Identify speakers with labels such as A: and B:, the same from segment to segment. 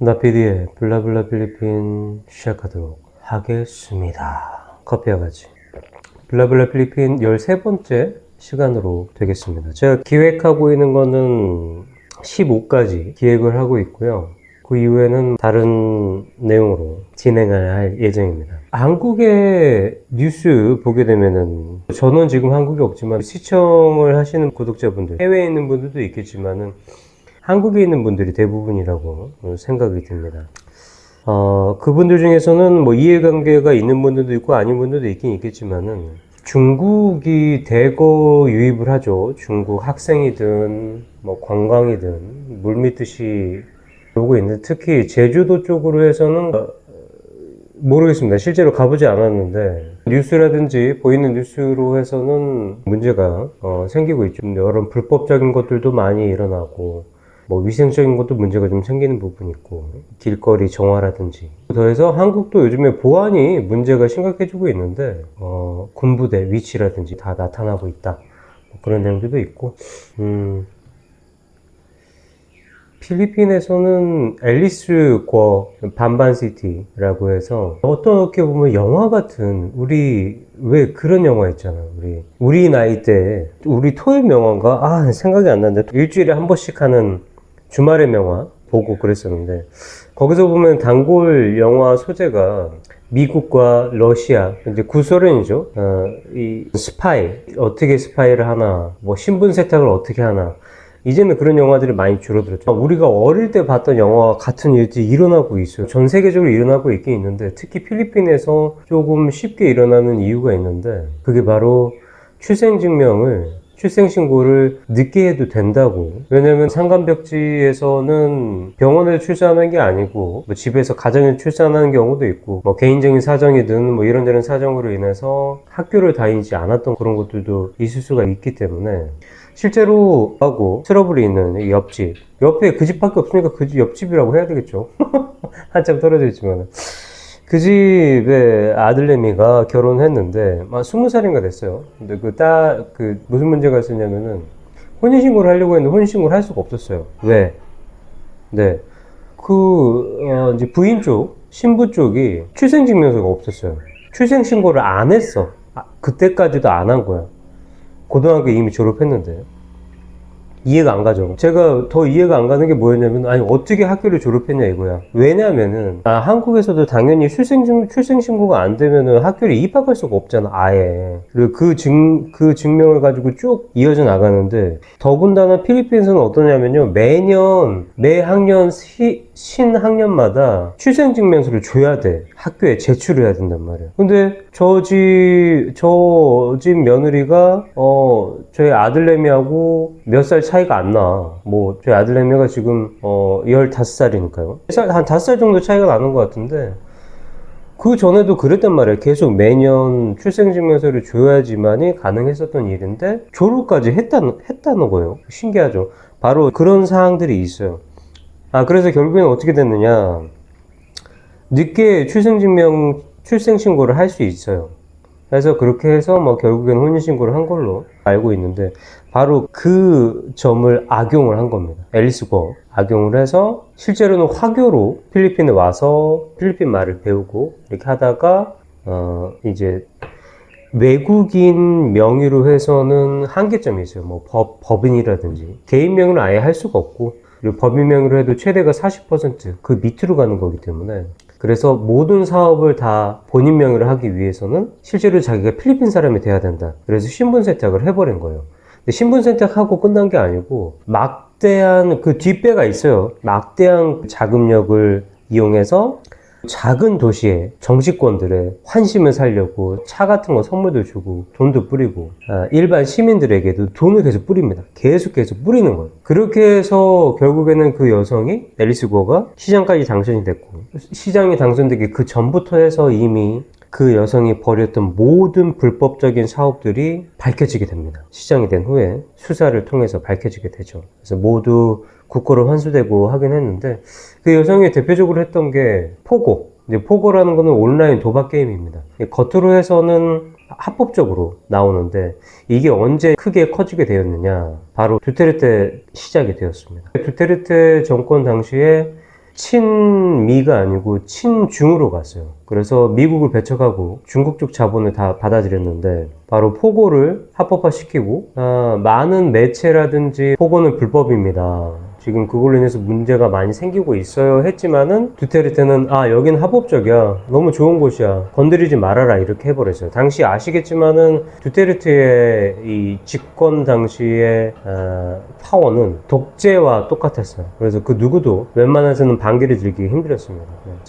A: 나PD의 블라블라 필리핀 시작하도록 하겠습니다. 커피와 같이 블라블라 필리핀 13번째 시간으로 되겠습니다. 제가 기획하고 있는 거는 15까지 기획을 하고 있고요. 그 이후에는 다른 내용으로 진행을 할 예정입니다. 한국의 뉴스 보게 되면은, 저는 지금 한국에 없지만 시청을 하시는 구독자분들, 해외에 있는 분들도 있겠지만은 한국에 있는 분들이 대부분이라고 생각이 듭니다. 그분들 중에서는 뭐 이해관계가 있는 분들도 있고 아닌 분들도 있긴 있겠지만은, 중국이 대거 유입을 하죠. 중국 학생이든 뭐 관광이든 물밀듯이 오고 있는데, 특히 제주도 쪽으로 해서는 모르겠습니다. 실제로 가보지 않았는데 뉴스라든지 보이는 뉴스로 해서는 문제가 생기고 있죠. 여러 불법적인 것들도 많이 일어나고, 뭐 위생적인 것도 문제가 좀 생기는 부분이 있고, 길거리 정화라든지. 더해서 한국도 요즘에 보안이 문제가 심각해지고 있는데, 군부대 위치라든지 다 나타나고 있다, 뭐 그런 내용들도 있고. 필리핀에서는 앨리스 궈 반반시티라고 해서, 어떻게 보면 영화 같은, 우리 왜 그런 영화 있잖아. 우리 나이 때 우리 토요일 영화인가? 생각이 안 나는데, 일주일에 한 번씩 하는 주말의 명화 보고 그랬었는데, 거기서 보면 단골 영화 소재가 미국과 러시아, 이제 구소련이죠. 이 스파이, 어떻게 스파이를 하나, 뭐 신분 세탁을 어떻게 하나. 이제는 그런 영화들이 많이 줄어들었죠. 우리가 어릴 때 봤던 영화 같은 일들이 일어나고 있어요. 전 세계적으로 일어나고 있긴 있는데, 특히 필리핀에서 조금 쉽게 일어나는 이유가 있는데, 그게 바로 출생신고를 늦게 해도 된다고. 왜냐면 상간벽지에서는 병원에 출산하는 게 아니고, 뭐 집에서 가정에 출산하는 경우도 있고, 뭐 개인적인 사정이든 뭐 이런저런 사정으로 인해서 학교를 다니지 않았던 그런 것들도 있을 수가 있기 때문에, 실제로 하고 트러블이 있는 옆집, 옆에 그 집밖에 없으니까 그 집 옆집이라고 해야 되겠죠. 한참 떨어져 있지만, 그 집에 아들내미가 결혼했는데 막 20살인가 됐어요. 근데 무슨 문제가 있었냐면은, 혼인신고를 하려고 했는데 혼인신고를 할 수가 없었어요. 왜? 네. 이제 부인 쪽, 신부 쪽이 출생증명서가 없었어요. 출생신고를 안 했어. 그때까지도 안 한 거야. 고등학교 이미 졸업했는데. 이해가 안 가죠. 제가 더 이해가 안 가는 게 뭐였냐면, 아니 어떻게 학교를 졸업했냐 이거야. 왜냐면은 한국에서도 당연히 출생신고가 안 되면은 학교를 입학할 수가 없잖아, 아예. 그리고 그 증명을 가지고 쭉 이어져 나가는데, 더군다나 필리핀에서는 어떠냐면요, 매 학년 신학년마다 출생증명서를 줘야 돼. 학교에 제출을 해야 된단 말이야. 근데 저 집 며느리가 저희 아들내미하고 몇 살 차이가 안 나. 뭐 저희 아들내미가 지금 15살이니까요. 한 5살 정도 차이가 나는 것 같은데, 그 전에도 그랬단 말이에요. 계속 매년 출생증명서를 줘야지만이 가능했었던 일인데, 졸업까지 했다는 거예요. 신기하죠. 바로 그런 사항들이 있어요. 그래서 결국에는 어떻게 됐느냐. 늦게 출생신고를 할 수 있어요. 그래서 그렇게 해서 뭐 결국에는 혼인신고를 한 걸로 알고 있는데, 바로 그 점을 악용을 한 겁니다. 앨리스 궈 악용을 해서, 실제로는 화교로 필리핀에 와서 필리핀 말을 배우고 이렇게 하다가, 이제 외국인 명의로 해서는 한계점이 있어요. 뭐 법인이라든지 개인 명의로 아예 할 수가 없고, 그리고 법인 명의로 해도 최대가 40%, 그 밑으로 가는 거기 때문에, 그래서 모든 사업을 다 본인 명의로 하기 위해서는 실제로 자기가 필리핀 사람이 돼야 된다. 그래서 신분 세탁을 해버린 거예요. 근데 신분 세탁하고 끝난 게 아니고, 막대한 그 뒷배가 있어요. 막대한 자금력을 이용해서 작은 도시의 정치권들의 환심을 살려고 차 같은 거 선물도 주고 돈도 뿌리고, 일반 시민들에게도 돈을 계속 뿌립니다. 계속 뿌리는 거예요. 그렇게 해서 결국에는 그 여성이, 앨리스 궈가 시장까지 당선이 됐고, 시장이 당선되기 그 전부터 해서 이미 그 여성이 벌였던 모든 불법적인 사업들이 밝혀지게 됩니다. 시장이 된 후에 수사를 통해서 밝혀지게 되죠. 그래서 모두 국고로 환수되고 하긴 했는데, 그 여성이 대표적으로 했던 게 포고. 이제 포고라는 거는 온라인 도박 게임입니다. 겉으로 해서는 합법적으로 나오는데, 이게 언제 크게 커지게 되었느냐, 바로 두테르테 시작이 되었습니다. 두테르테 정권 당시에 친미가 아니고 친중으로 갔어요. 그래서 미국을 배척하고 중국 쪽 자본을 다 받아들였는데 바로 포고를 합법화시키고 많은 매체라든지 포고는 불법입니다. 지금 그걸로 인해서 문제가 많이 생기고 있어요 했지만은 두테르테는 여긴 합법적이야, 너무 좋은 곳이야, 건드리지 말아라 이렇게 해버렸어요. 당시 아시겠지만은 두테르테의 이 집권 당시의 파워는 독재와 똑같았어요. 그래서 그 누구도 웬만해서는 반기를 들기 힘들었습니다.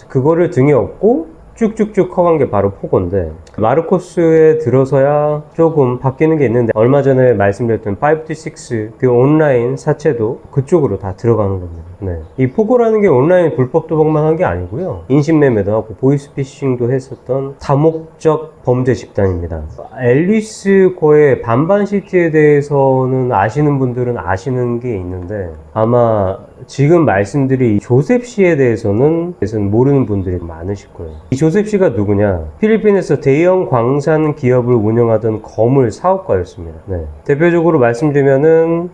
A: 그거를 등에 업고 쭉쭉쭉 커간 게 바로 포고인데, 마르코스에 들어서야 조금 바뀌는 게 있는데, 얼마 전에 말씀드렸던 5to6 그 온라인 사채도 그쪽으로 다 들어가는 겁니다. 네. 이 포고라는 게 온라인 불법 도박만 한 게 아니고요, 인신매매도 하고 보이스피싱도 했었던 다목적 범죄 집단입니다. 앨리스 고의 반반시티에 대해서는 아시는 분들은 아시는 게 있는데, 아마 지금 말씀드린 조셉 씨에 대해서는 모르는 분들이 많으실 거예요. 이 조셉 씨가 누구냐? 필리핀에서 대형 광산 기업을 운영하던 거물 사업가였습니다. 네. 대표적으로 말씀드리면은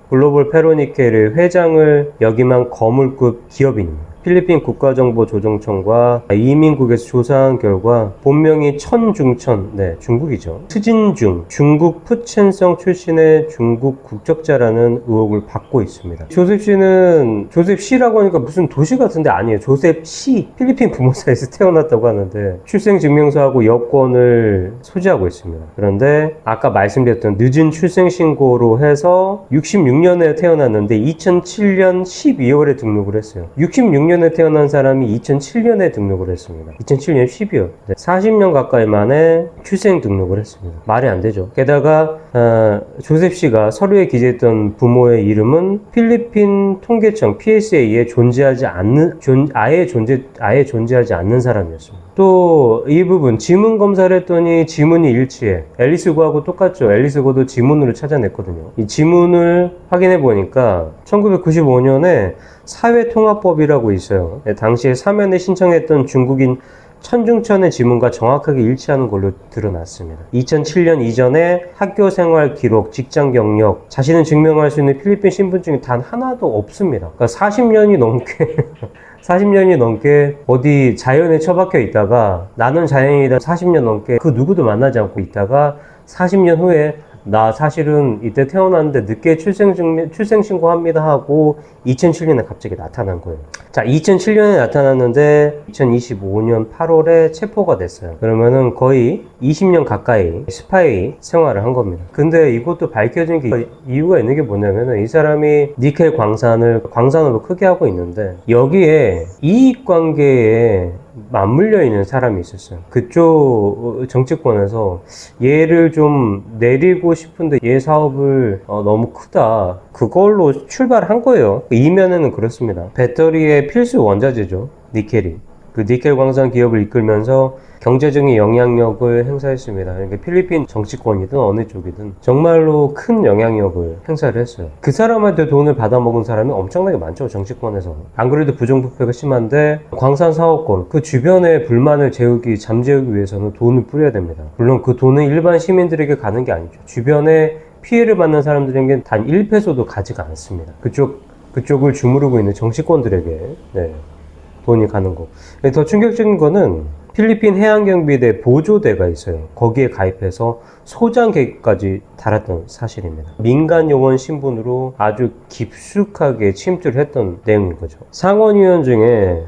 A: 글로벌 페로니켈의 회장을 역임한 거물급 기업인입니다. 필리핀 국가정보조정청과 이민국에서 조사한 결과 본명이 천중천, 네, 중국이죠. 트진중, 중국 푸첸성 출신의 중국 국적자라는 의혹을 받고 있습니다. 조셉 씨는, 조셉 씨라고 하니까 무슨 도시 같은데 아니에요. 조셉 씨, 필리핀 부모사에서 태어났다고 하는데 출생증명서하고 여권을 소지하고 있습니다. 그런데 아까 말씀드렸던 늦은 출생신고로 해서 66년에 태어났는데 2007년 12월에 등록을 했어요. 66년에 태어난 사람이 2007년에 등록을 했습니다. 2007년 12월. 40년 가까이 만에 출생 등록을 했습니다. 말이 안 되죠. 게다가 조셉 씨가 서류에 기재했던 부모의 이름은 필리핀 통계청 PSA에 아예 존재하지 않는 사람이었습니다. 또 이 부분 지문 검사를 했더니 지문이 일치해. 앨리스고하고 똑같죠. 앨리스고도 지문으로 찾아냈거든요. 이 지문을 확인해 보니까 1995년에 사회통합법이라고 있어요. 당시에 사면을 신청했던 중국인 천중천의 지문과 정확하게 일치하는 걸로 드러났습니다. 2007년 이전에 학교 생활 기록, 직장 경력, 자신을 증명할 수 있는 필리핀 신분증이 단 하나도 없습니다. 그러니까 40년이 넘게 어디 자연에 처박혀 있다가, 나는 자연이다 40년 넘게 그 누구도 만나지 않고 있다가 40년 후에 나 사실은 이때 태어났는데 늦게 출생신고합니다 하고 2007년에 갑자기 나타난 거예요. 자, 2007년에 나타났는데 2025년 8월에 체포가 됐어요. 그러면은 거의 20년 가까이 스파이 생활을 한 겁니다. 근데 이것도 밝혀진 게 이유가 있는 게 뭐냐면은 이 사람이 니켈 광산으로 크게 하고 있는데 여기에 이익관계에 맞물려 있는 사람이 있었어요. 그쪽 정치권에서 얘를 좀 내리고 싶은데 얘 사업을 너무 크다, 그걸로 출발한 거예요. 이면에는 그렇습니다. 배터리의 필수 원자재죠, 니켈이. 그 니켈 광산 기업을 이끌면서 경제적인 영향력을 행사했습니다. 그러니까 필리핀 정치권이든 어느 쪽이든 정말로 큰 영향력을 행사를 했어요. 그 사람한테 돈을 받아먹은 사람이 엄청나게 많죠, 정치권에서. 안 그래도 부정부패가 심한데 광산 사업권, 그 주변에 불만을 잠재우기 위해서는 돈을 뿌려야 됩니다. 물론 그 돈은 일반 시민들에게 가는 게 아니죠. 주변에 피해를 받는 사람들에게는 단 1페소도 가지가 않습니다. 그쪽을 주무르고 있는 정치권들에게 돈이 가는 거. 더 충격적인 거는 필리핀 해양경비대 보조대가 있어요. 거기에 가입해서 소장 계획까지 달았던 사실입니다. 민간 요원 신분으로 아주 깊숙하게 침투를 했던 내용인 거죠. 상원의원 중에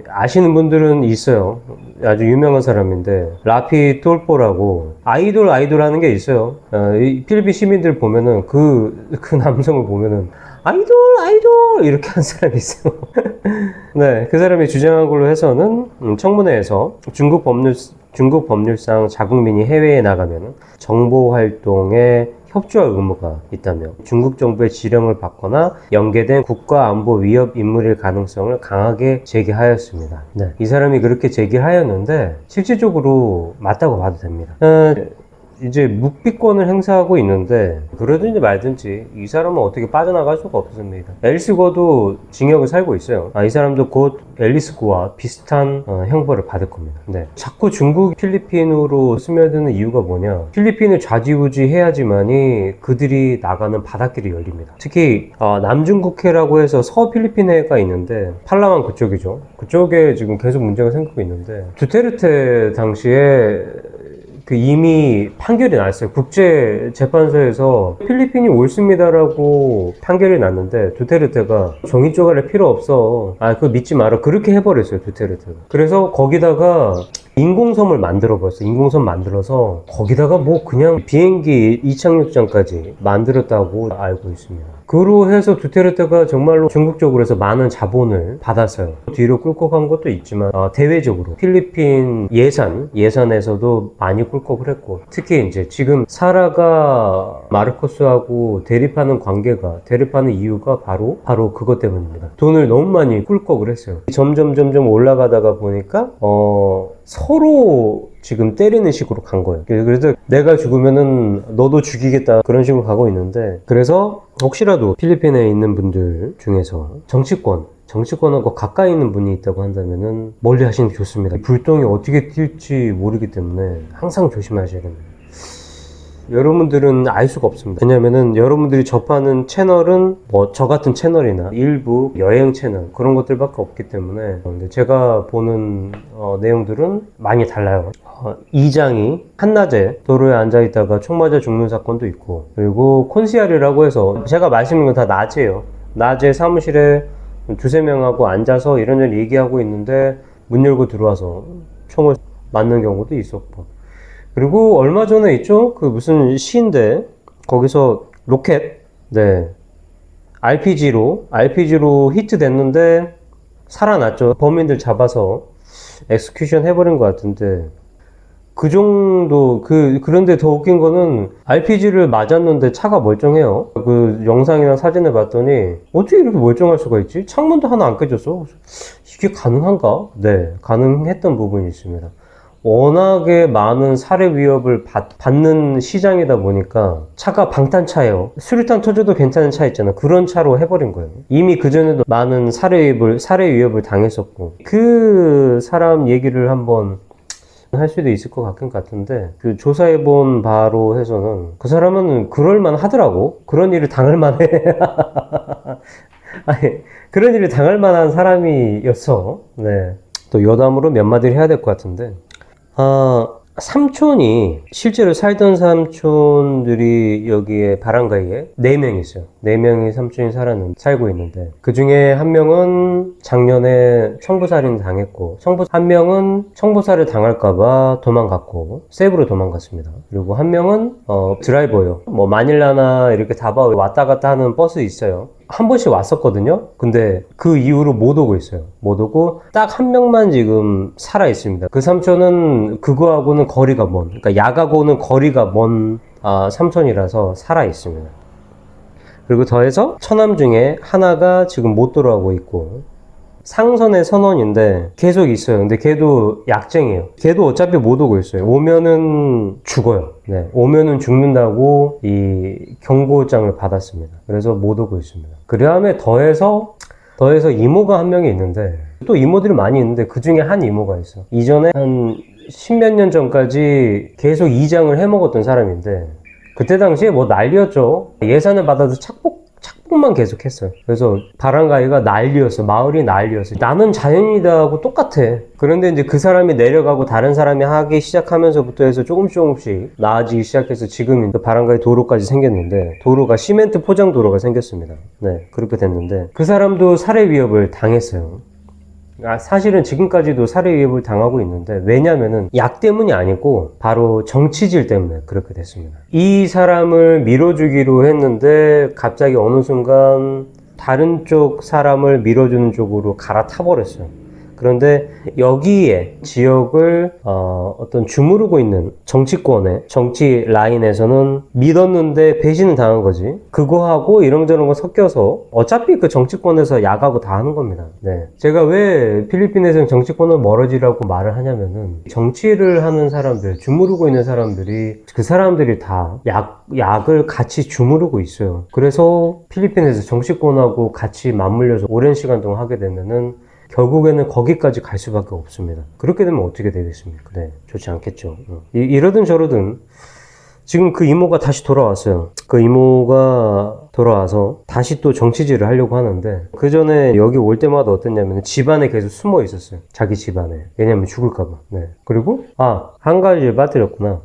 A: 아시는 분들은 있어요. 아주 유명한 사람인데 라피 톨포라고 아이돌 하는 게 있어요. 이 필리핀 시민들 보면은 그 남성을 보면은 아이돌 이렇게 하는 사람이 있어요. 네, 그 사람이 주장한 걸로 해서는 청문회에서 중국 법률상 자국민이 해외에 나가면 정보 활동에 협조할 의무가 있다며 중국 정부의 지령을 받거나 연계된 국가안보 위협 인물일 가능성을 강하게 제기하였습니다. 네, 이 사람이 그렇게 제기하였는데 실질적으로 맞다고 봐도 됩니다. 이제 묵비권을 행사하고 있는데, 그러든지 말든지 이 사람은 어떻게 빠져나갈 수가 없습니다. 앨리스 구어도 징역을 살고 있어요. 이 사람도 곧 앨리스 구어와 비슷한 형벌을 받을 겁니다. 네. 자꾸 중국 필리핀으로 스며드는 이유가 뭐냐, 필리핀을 좌지우지 해야지만이 그들이 나가는 바닷길이 열립니다. 특히 남중국해라고 해서 서필리핀해가 있는데, 팔라완 그쪽이죠. 그쪽에 지금 계속 문제가 생기고 있는데, 두테르테 당시에 이미 판결이 났어요. 국제재판소에서 필리핀이 옳습니다라고 판결이 났는데, 두테르테가 종이 쪼가릴 필요 없어, 그거 믿지 마라, 그렇게 해버렸어요, 두테르테가. 그래서 거기다가 인공섬을 만들어버렸어요. 인공섬 만들어서 거기다가 뭐 그냥 비행기 이착륙장까지 만들었다고 알고 있습니다. 그로 해서 두테르테가 정말로 중국 쪽으로 해서 많은 자본을 받았어요. 뒤로 꿀꺽 한 것도 있지만, 대외적으로 필리핀 예산에서도 많이 꿀꺽을 했고, 특히 이제 지금 사라가 마르코스하고 대립하는 이유가 바로 그것 때문입니다. 돈을 너무 많이 꿀꺽을 했어요. 점점 올라가다가 보니까 서로 지금 때리는 식으로 간 거예요. 그래서 내가 죽으면은 너도 죽이겠다, 그런 식으로 가고 있는데, 그래서 혹시라도 필리핀에 있는 분들 중에서 정치권하고 가까이 있는 분이 있다고 한다면은 멀리 하시는 게 좋습니다. 불똥이 어떻게 튈지 모르기 때문에 항상 조심하셔야 됩니다. 여러분들은 알 수가 없습니다. 왜냐면은 여러분들이 접하는 채널은 뭐 저 같은 채널이나 일부 여행 채널, 그런 것들밖에 없기 때문에, 근데 제가 보는 내용들은 많이 달라요. 이장이 한낮에 도로에 앉아있다가 총 맞아 죽는 사건도 있고, 그리고 콘시아르라고 해서, 제가 말씀드린 건 다 낮이에요. 낮에 사무실에 두세 명하고 앉아서 이런저런 얘기하고 있는데 문 열고 들어와서 총을 맞는 경우도 있었고, 그리고 얼마 전에 있죠? 무슨 시인데, 거기서 로켓, RPG로 히트 됐는데 살아났죠. 범인들 잡아서 엑스큐션 해버린 것 같은데, 그 정도, 그런데 더 웃긴 거는 RPG를 맞았는데 차가 멀쩡해요. 그 영상이나 사진을 봤더니 어떻게 이렇게 멀쩡할 수가 있지? 창문도 하나 안 깨졌어. 이게 가능한가? 네, 가능했던 부분이 있습니다. 워낙에 많은 살해 위협을 받는 시장이다 보니까 차가 방탄차예요. 수류탄 터져도 괜찮은 차 있잖아. 그런 차로 해버린 거예요. 이미 그전에도 많은 살해 위협을 당했었고, 그 사람 얘기를 한번 할 수도 있을 것 같은데, 조사해본 바로 해서는 그 사람은 그럴만 하더라고. 그런 일을 당할 만해. 그런 일을 당할 만한 사람이었어. 네. 또 여담으로 몇 마디를 해야 될 것 같은데, 삼촌이, 실제로 살던 삼촌들이 여기에 바랑가이에 4명 있어요. 4명이 삼촌이 살고 있는데, 그 중에 한 명은 작년에 청부살인 당했고, 한 명은 청부살을 당할까봐 도망갔고, 세부로 도망갔습니다. 그리고 한 명은 드라이버예요. 뭐 마닐라나 이렇게 다바오 왔다 갔다 하는 버스 있어요. 한 번씩 왔었거든요. 근데 그 이후로 못 오고 있어요. 못 오고 딱 한 명만 지금 살아 있습니다. 그 삼촌은 그거하고는 거리가 그러니까 약하고는 거리가 먼 삼촌이라서 살아 있습니다. 그리고 더해서 처남 중에 하나가 지금 못 돌아오고 있고, 상선의 선원인데 계속 있어요. 근데 걔도 약쟁이에요. 걔도 어차피 못 오고 있어요. 오면은 죽어요. 네, 오면은 죽는다고 이 경고장을 받았습니다. 그래서 못 오고 있습니다. 그 다음에 더해서 이모가 한 명이 있는데, 또 이모들이 많이 있는데 그 중에 한 이모가 있어. 이전에 한 10몇 년 전까지 계속 이장을 해먹었던 사람인데, 그때 당시에 뭐 난리였죠. 예산을 받아서 착복만 계속 했어요. 그래서 바랑가이가 난리였어. 마을이 난리였어. 나는 자연이다 하고 똑같아. 그런데 이제 그 사람이 내려가고 다른 사람이 하기 시작하면서부터 해서 조금씩 나아지기 시작해서 지금 바랑가이 도로까지 생겼는데, 도로가 시멘트 포장 도로가 생겼습니다. 네, 그렇게 됐는데, 그 사람도 살해 위협을 당했어요. 사실은 지금까지도 살해 위협을 당하고 있는데, 왜냐면은 약 때문이 아니고 바로 정치질 때문에 그렇게 됐습니다. 이 사람을 밀어주기로 했는데 갑자기 어느 순간 다른 쪽 사람을 밀어주는 쪽으로 갈아타 버렸어요. 그런데 여기에 지역을 어떤 주무르고 있는 정치권의 정치 라인에서는 믿었는데 배신을 당한 거지. 그거하고 이런저런 거 섞여서 어차피 그 정치권에서 야가고 다 하는 겁니다. 네. 제가 왜 필리핀에서는 정치권을 멀어지라고 말을 하냐면은 정치를 하는 사람들, 주무르고 있는 사람들이 그 사람들이 다 약을 같이 주무르고 있어요. 그래서 필리핀에서 정치권하고 같이 맞물려서 오랜 시간 동안 하게 되면은 결국에는 거기까지 갈 수밖에 없습니다. 그렇게 되면 어떻게 되겠습니까? 네, 좋지 않겠죠. 이러든 저러든 지금 그 이모가 다시 돌아왔어요. 그 이모가 돌아와서 다시 또 정치질을 하려고 하는데 그 전에 여기 올 때마다 어땠냐면 집안에 계속 숨어 있었어요. 자기 집안에. 왜냐면 죽을까봐. 네. 그리고 한 가지를 빠뜨렸구나.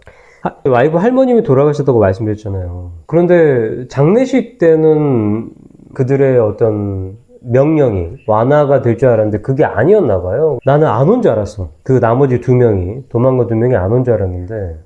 A: 와이프 할머님이 돌아가셨다고 말씀드렸잖아요. 그런데 장례식 때는 그들의 어떤 명령이 완화가 될 줄 알았는데 그게 아니었나 봐요. 나는 안 온 줄 알았어. 그 나머지 2명이, 도망간 2명이 안 온 줄 알았는데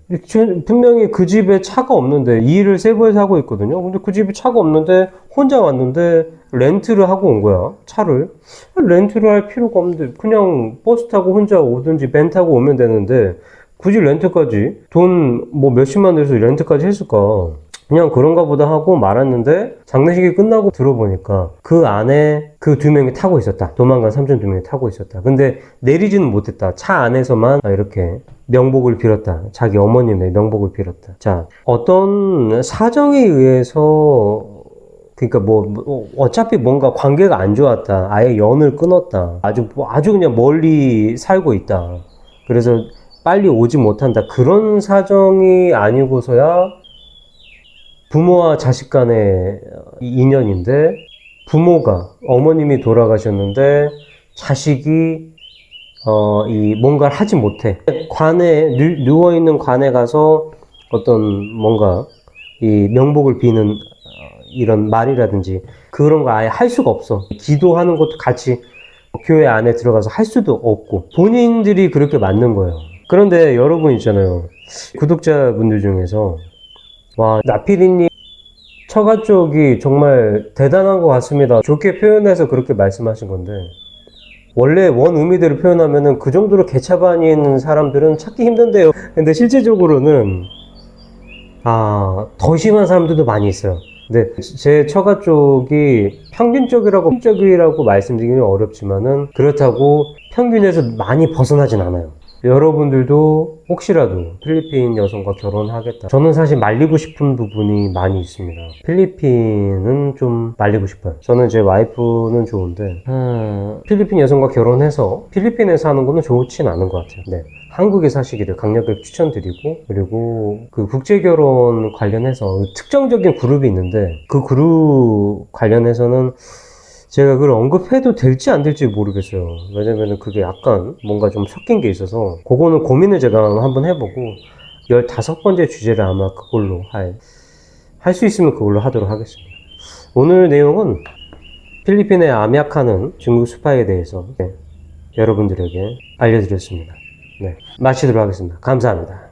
A: 분명히 그 집에 차가 없는데 이 일을 세부에서 하고 있거든요. 근데 그 집에 차가 없는데 혼자 왔는데 렌트를 하고 온 거야. 차를. 렌트를 할 필요가 없는데 그냥 버스 타고 혼자 오든지 밴 타고 오면 되는데 굳이 렌트까지 돈 뭐 몇십만 들여서 렌트까지 했을까? 그냥 그런가 보다 하고 말았는데 장례식이 끝나고 들어보니까 그 안에 그 2명이 타고 있었다. 도망간 삼촌 2명이 타고 있었다. 근데 내리지는 못했다. 차 안에서만 이렇게 명복을 빌었다. 자기 어머님의 명복을 빌었다. 자, 어떤 사정에 의해서 그러니까 어차피 뭔가 관계가 안 좋았다. 아예 연을 끊었다. 아주 그냥 멀리 살고 있다. 그래서 빨리 오지 못한다. 그런 사정이 아니고서야 부모와 자식 간의 인연인데 부모가 어머님이 돌아가셨는데 자식이 뭔가를 하지 못해. 관에 누워있는 관에 가서 어떤 뭔가 이 명복을 비는 이런 말이라든지 그런 거 아예 할 수가 없어. 기도하는 것도 같이 교회 안에 들어가서 할 수도 없고 본인들이 그렇게 맞는 거예요. 그런데 여러분 있잖아요. 구독자분들 중에서 나피디님 처가 쪽이 정말 대단한 것 같습니다. 좋게 표현해서 그렇게 말씀하신 건데 원래 원 의미대로 표현하면은 그 정도로 개차반인 사람들은 찾기 힘든데요. 근데 실제적으로는 더 심한 사람들도 많이 있어요. 근데 제 처가 쪽이 평균적이라고 말씀드리기는 어렵지만은 그렇다고 평균에서 많이 벗어나진 않아요. 여러분들도 혹시라도 필리핀 여성과 결혼하겠다. 저는 사실 말리고 싶은 부분이 많이 있습니다. 필리핀은 좀 말리고 싶어요. 저는 제 와이프는 좋은데 필리핀 여성과 결혼해서 필리핀에 사는 거는 좋진 않은 것 같아요. 네. 한국에 사시기를 강력하게 추천드리고 그리고 그 국제결혼 관련해서 특정적인 그룹이 있는데 그 그룹 관련해서는 제가 그걸 언급해도 될지 안 될지 모르겠어요. 왜냐면은 그게 약간 뭔가 좀 섞인 게 있어서 그거는 고민을 제가 한번 해보고 15번째 주제를 아마 그걸로 할 수 있으면 그걸로 하도록 하겠습니다. 오늘 내용은 필리핀에 암약하는 중국 스파이에 대해서 여러분들에게 알려드렸습니다. 네, 마치도록 하겠습니다. 감사합니다.